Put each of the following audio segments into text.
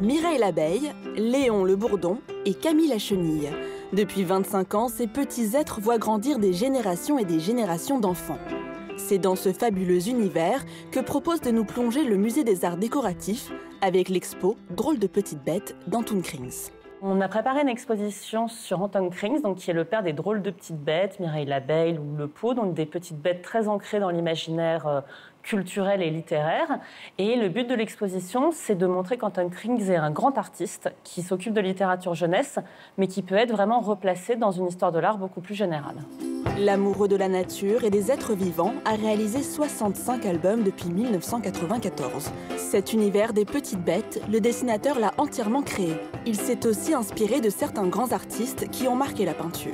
Mireille l'abeille, Léon le bourdon et Camille la chenille. Depuis 25 ans, ces petits êtres voient grandir des générations et des générations d'enfants. C'est dans ce fabuleux univers que propose de nous plonger le Musée des Arts Décoratifs avec l'expo Drôles de petites bêtes d'Antoon Krings. On a préparé une exposition sur Antoon Krings, qui est le père des drôles de petites bêtes, Mireille l'abeille ou le pot, donc des petites bêtes très ancrées dans l'imaginaire culturel et littéraire. Et le but de l'exposition, c'est de montrer qu'Antoon Krings est un grand artiste qui s'occupe de littérature jeunesse, mais qui peut être vraiment replacé dans une histoire de l'art beaucoup plus générale. L'amoureux de la nature et des êtres vivants a réalisé 65 albums depuis 1994. Cet univers des petites bêtes, le dessinateur l'a entièrement créé. Il s'est aussi inspiré de certains grands artistes qui ont marqué la peinture.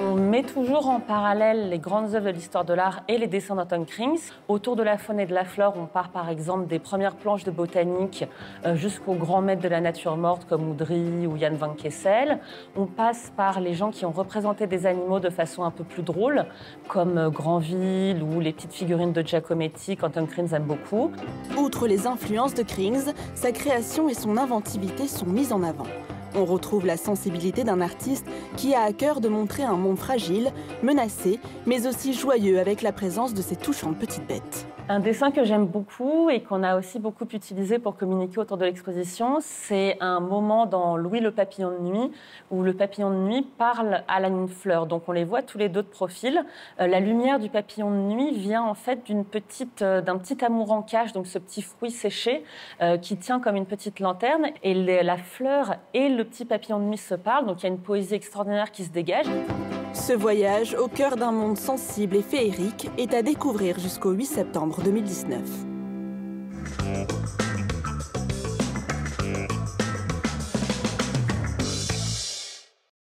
On met toujours en parallèle les grandes œuvres de l'histoire de l'art et les dessins d'Antoon Krings. Autour de la faune et de la flore, on part par exemple des premières planches de botanique jusqu'aux grands maîtres de la nature morte comme Oudry ou Jan van Kessel. On passe par les gens qui ont représenté des animaux de façon un peu plus drôle, comme Granville ou les petites figurines de Giacometti qu'Antoon Krings aime beaucoup. Outre les influences de Krings, sa création et son inventivité sont mises en avant. On retrouve la sensibilité d'un artiste qui a à cœur de montrer un monde fragile, menacé, mais aussi joyeux avec la présence de ces touchantes petites bêtes. Un dessin que j'aime beaucoup et qu'on a aussi beaucoup utilisé pour communiquer autour de l'exposition, c'est un moment dans Louis le papillon de nuit, où le papillon de nuit parle à une fleur. Donc on les voit tous les deux de profil. La lumière du papillon de nuit vient en fait d'un petit amour en cage, donc ce petit fruit séché qui tient comme une petite lanterne. Et la fleur et le petit papillon de nuit se parlent, donc il y a une poésie extraordinaire qui se dégage. Ce voyage au cœur d'un monde sensible et féerique est à découvrir jusqu'au 8 septembre 2019.